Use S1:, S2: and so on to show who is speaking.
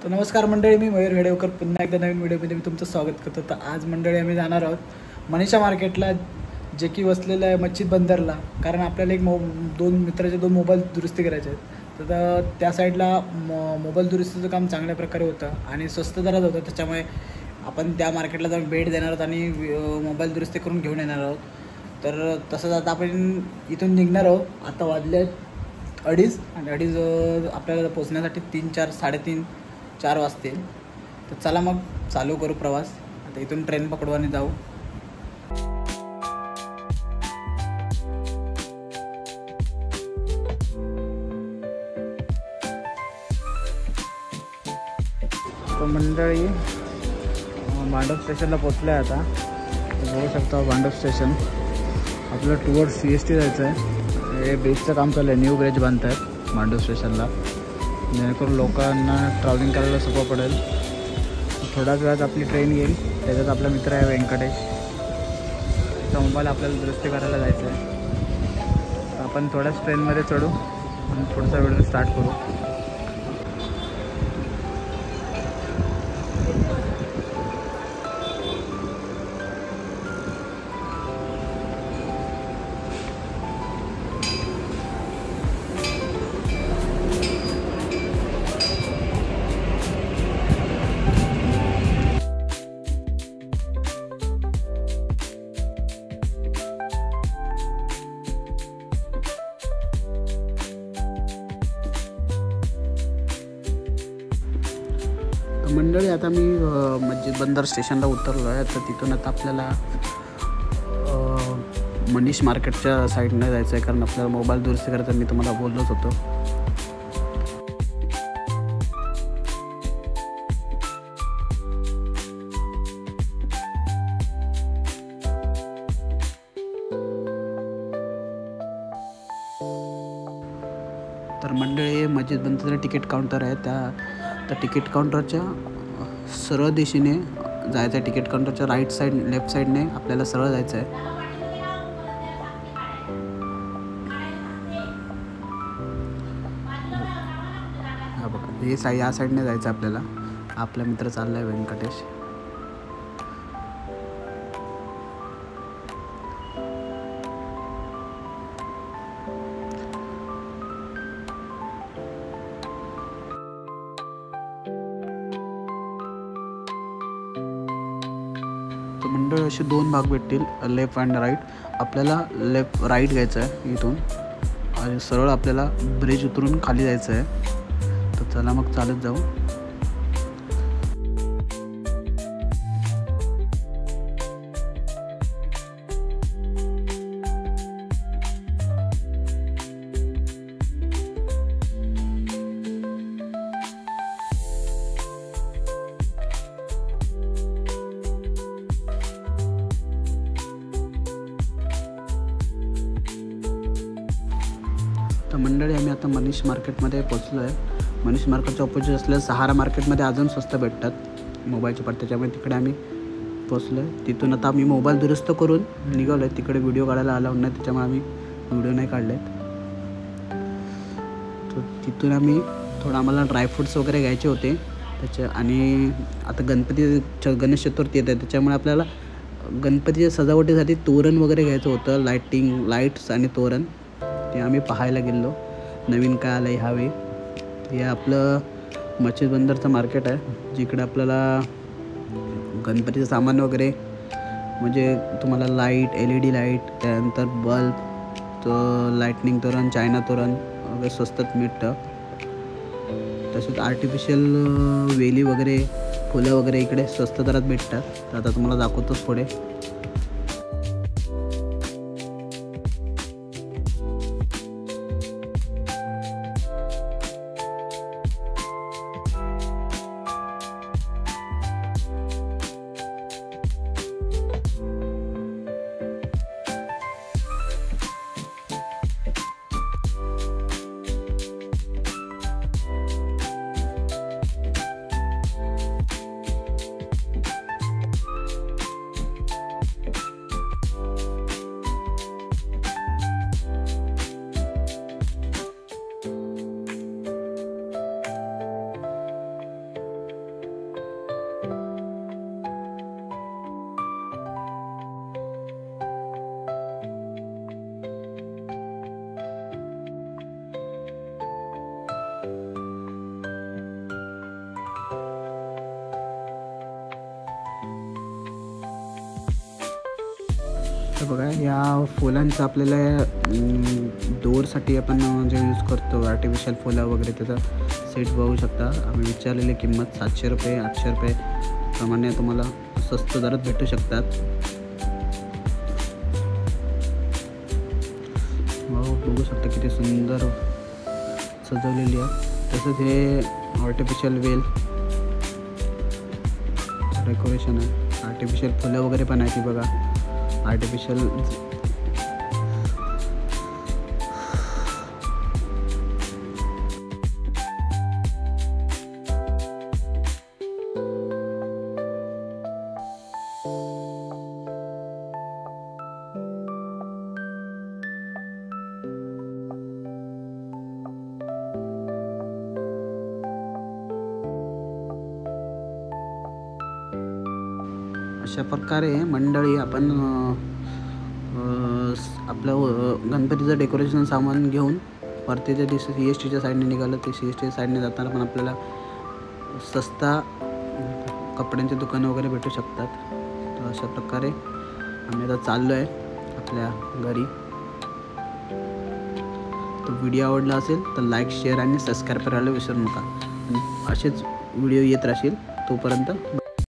S1: तर नमस्कार मंडळी, मी मयूर हेडेवकर पुन्हा एकदा नवीन व्हिडिओमध्ये मी तुमचं स्वागत करतो. तर आज मंडळी आम्ही जाणार आहोत मनीषा मार्केटला, जे की वसलेलं आहे मच्छिद बंदरला. कारण आपल्याला एक दोन मित्राचे दोन मोबाईल दुरुस्ती करायचे आहेत. तर त्या साईडला मोबाईल दुरुस्तीचं काम चांगल्या प्रकारे होतं आणि स्वस्त दरात होतं. त्याच्यामुळे आपण त्या मार्केटला जाऊन भेट देणार आहोत आणि मोबाईल दुरुस्ती करून घेऊन येणार आहोत. तर तसंच आता आपण इथून निघणार आहोत. आता वाजले 2:30 आणि 2:30 आपल्याला पोचण्यासाठी 3-4 3:30-4 वाजतील. तर चला मग चालू करू प्रवास. आता इथून ट्रेन पकडू आणि जाऊ. तर मंडळी भांडूप स्टेशनला पोचलो आहे. आता बघू शकता भांडूप स्टेशन. आपलं टुवर्ड CST जायचं आहे. हे ब्रिजचं काम चालू आहे. न्यू ब्रिज बांधत आहेत भांडूप स्टेशनला, जेणेकरून लोकांना ट्रॅव्हलिंग करायला सोपं पडेल. थोड्याच वेळात आपली ट्रेन येईल. त्याच्यात आपला मित्र आहे व्यंकटेश. त्याचा मोबाईल आपल्याला दुरुस्ती करायला जायचं आहे. तर आपण थोड्याच ट्रेनमध्ये चढू आणि पुढचा व्हिडिओ स्टार्ट करू. मंडळी आता मी मस्जिद बंदर स्टेशनला उतरलो आहे. तर तिथून आता आपल्याला मनीष मार्केटच्या साईडने जायचं आहे. कारण आपल्याला मोबाईल दुरुस्ती करायचा, मी तुम्हाला बोललोच होतो. तर मंडळी मस्जिद बंदरचं तिकीट काउंटर आहे. त्या तिकीट काउंटरच्या सरळ दिशेने जायचं आहे. तिकीट काउंटरच्या राईट साईड लेफ्ट साईडने आपल्याला सरळ जायचं आहे. हा बघा, हे या साईडने जायचं आपल्याला. आपला मित्र चालला आहे व्यंकटेश. तर मंडळ असे दोन भाग भेटतील, लेफ्ट अँड राईट. आपल्याला राईट घ्यायचं आहे इथून आणि सरळ आपल्याला ब्रिज उतरून खाली जायचं आहे. तर चला मग चालत जाऊ. तर मंडळी आम्ही आता मनीष मार्केटमध्ये पोचलो आहे. मनीष मार्केटच्या ऑपोजिट असलेल्या सहारा मार्केटमध्ये अजून स्वस्त भेटतात मोबाईलचे पार्ट. त्याच्यामुळे तिकडे आम्ही पोचलो आहे. तिथून आता आम्ही मोबाईल दुरुस्त करून निघालो आहे. तिकडे व्हिडिओ काढायला अलाउड नाही, त्याच्यामुळे आम्ही व्हिडिओ नाही काढले आहेत. तर तिथून आम्ही थोडं आम्हाला ड्रायफ्रूट्स वगैरे घ्यायचे होते आणि आता गणेश चतुर्थी येत आहे, त्याच्यामुळे आपल्याला गणपतीच्या सजावटीसाठी तोरण वगैरे घ्यायचं होतं. लाईट्स आणि तोरण ते आम्ही पाहायला गेलो. नवीन काय आलं आहे ह्यावेळी. हे आपलं मच्छीद बंदरचं मार्केट आहे, जिकडे आपल्याला गणपतीचं सामान वगैरे म्हणजे तुम्हाला लाईट, LED लाईट, त्यानंतर बल्ब, तर लाईटनिंग तोरण, चायना तोरण वगैरे स्वस्तात मिळतं. तसेच आर्टिफिशियल वेली वगैरे, फुलं वगैरे इकडे स्वस्त दरात भेटतात. तर आता तुम्हाला दाखवतोच पुढे. तर बघा या फुलांचं आपल्याला दोरसाठी आपण जे यूज करतो आर्टिफिशियल फुलं वगैरे त्याचा सेट बघू शकता. आम्ही विचारलेली किंमत 700 रुपये 800 रुपये प्रमाणे तुम्हाला स्वस्त दरात भेटू शकतात. बघू शकता किती सुंदर सजवलेली आहे. तसंच हे आर्टिफिशियल वेल डेकोरेशन आहे. आर्टिफिशियल फुलं वगैरे पण आहे ती बघा. आर्टिफिशियल अशा प्रकारे मंडळी आपण आपलं गणपतीचं डेकोरेशन सामान घेऊन परतीच्या दिवशी CSTच्या साईडने निघालं. ते CSTच्या साईडने जाताना पण आपल्याला सस्ता कपड्यांची दुकानं वगैरे भेटू शकतात. तर अशा प्रकारे आम्ही आता चाललो आहे आपल्या घरी. तो व्हिडिओ आवडला असेल तर लाईक शेअर आणि सबस्क्राईब करायला विसरू नका. असेच व्हिडिओ येत राहतील. तोपर्यंत